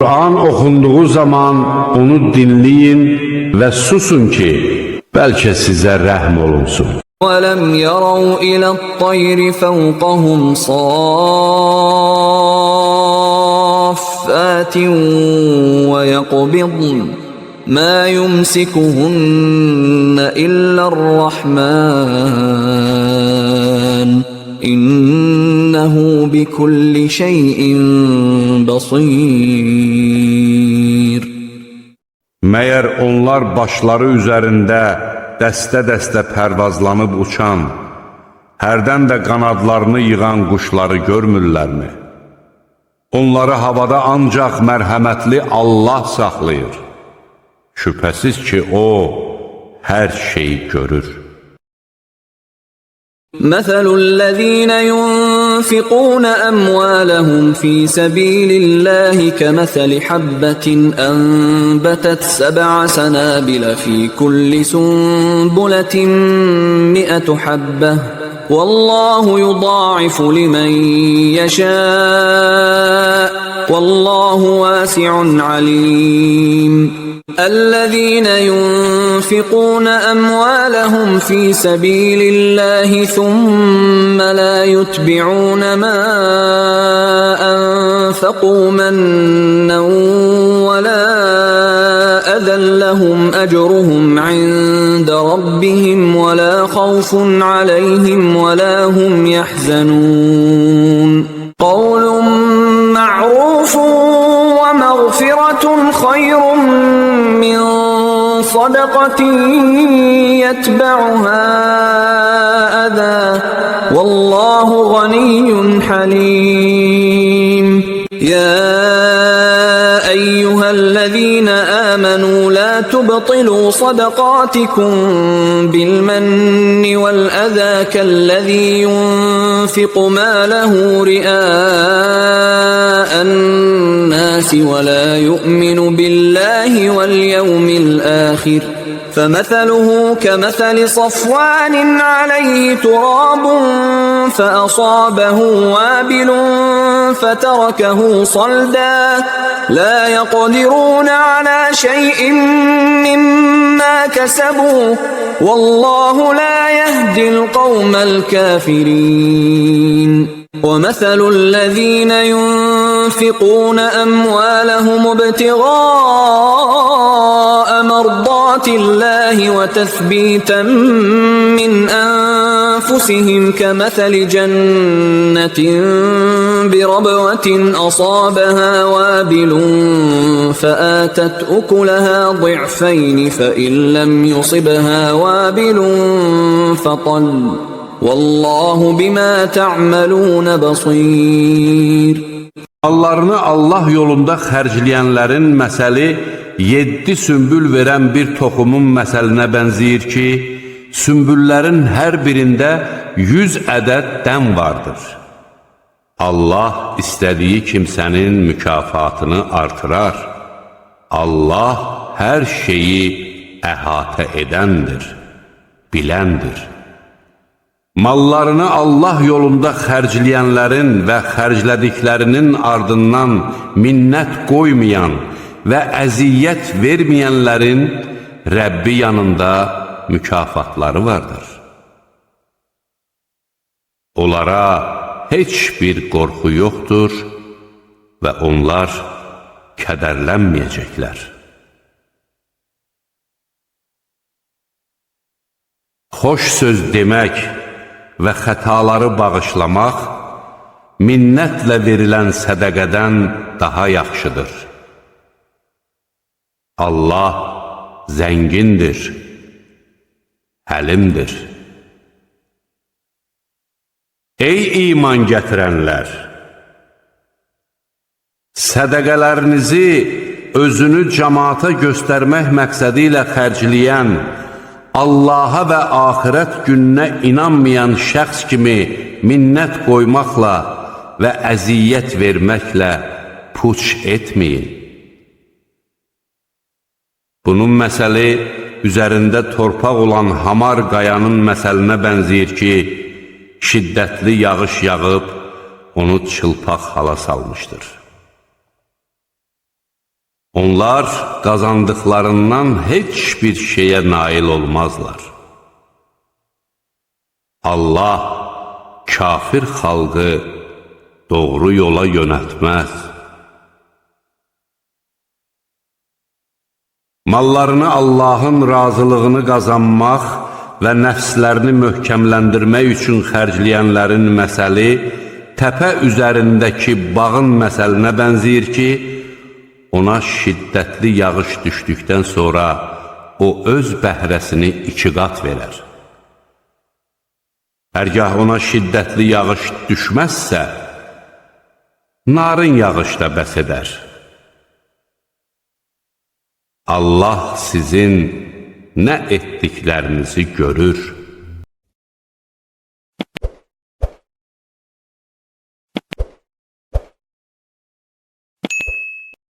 Kur'an oxunduğu zaman onu dinləyin və susun ki, bəlkə sizə rəhm olunsun. وَلَمْ يَرَوْا إِلَى الطَّيْرِ فَوْقَهُمْ صَافَّاتٍ وَيَقْبِضْنَ مَا يُمْسِكُهُنَّ إِلَّا الرَّحْمَنُ إِنَّهُ بِكُلِّ شَيْءٍ بَصِيرٌ. Məyər onlar başları üzərində dəstə-dəstə pərvazlanıb uçan, hərdən də qanadlarını yığan quşları görmürlərmi? Onları havada ancaq mərhəmətli Allah saxlayır. Şübhəsiz ki, O hər şeyi görür. مثل الذين ينفقون أموالهم في سبيل الله كمثل حبة أنبتت 7 سنابل في كل سنبلة 100 حبة والله يضاعف لمن يشاء والله واسع عليم. الذين ينفقون أموالهم في سبيل الله ثم لا يتبعون ما أنفقوا منا ولا أذى لهم أجرهم عند ربهم ولا خوف عليهم ولا هم يحزنون. قول معروف ومغفرة خير من صدقة يتبعها أذى والله غني حليم. يا أيها الذين آمنوا لا تبطلوا صدقاتكم بالمن والأذى كالذي ينفق ماله رئاء الناس ولا يؤمن بالله واليوم الآخر فمثله كمثل صفوان عليه تراب فأصابه وابل فتركه صلدا لا يقدرون على شيء مما كسبوا والله لا يهدي القوم الكافرين. ومثل الذين ينفقون أموالهم ابتغاء مرضات الله وتثبيتا من أنفسهم كمثل جنة بربوة أصابها وابل فآتت أكلها ضعفين فإن لم يصبها وابل فطل والله بما تعملون بصير. Mallarını Allah yolunda xərcləyənlərin məsəli 7 sümbül verən bir toxumun məsəlinə bənzəyir ki, sümbüllərin hər birində 100 ədəd dən vardır. Allah istədiyi kimsənin mükafatını artırar. Allah hər şeyi əhatə edəndir, biləndir. Mallarını Allah yolunda xərcləyənlərin və xərclədiklərinin ardından minnət qoymayan və əziyyət verməyənlərin Rəbbi yanında mükafatları vardır. Onlara heç bir qorxu yoxdur və onlar kədərlənməyəcəklər. Xoş söz demək və xətaları bağışlamaq minnətlə verilən sədəqədən daha yaxşıdır. Allah zəngindir, həlimdir. Ey iman gətirənlər! Sədəqələrinizi özünü cəmaata göstərmək məqsədi ilə xərcləyən, Allaha və axirət gününə inanmayan şəxs kimi minnət qoymaqla və əziyyət verməklə puç etməyin. Bunun məsəli üzərində torpaq olan hamar qayanın məsəlinə bənzəyir ki, şiddətli yağış yağıb, onu çılpaq hala salmışdır. Onlar qazandıqlarından heç bir şeyə nail olmazlar. Allah kafir xalqı doğru yola yönəltməz. Mallarını Allahın razılığını qazanmaq və nəfslərini möhkəmləndirmək üçün xərcləyənlərin məsəli təpə üzərindəki bağın məsəlinə bənzəyir ki, ona şiddətli yağış düşdükdən sonra o öz bəhrəsini 2 qat verər. Hərgah ona şiddətli yağış düşməzsə, narın yağış da bəs edər. Allah sizin nə etdiklərinizi görür.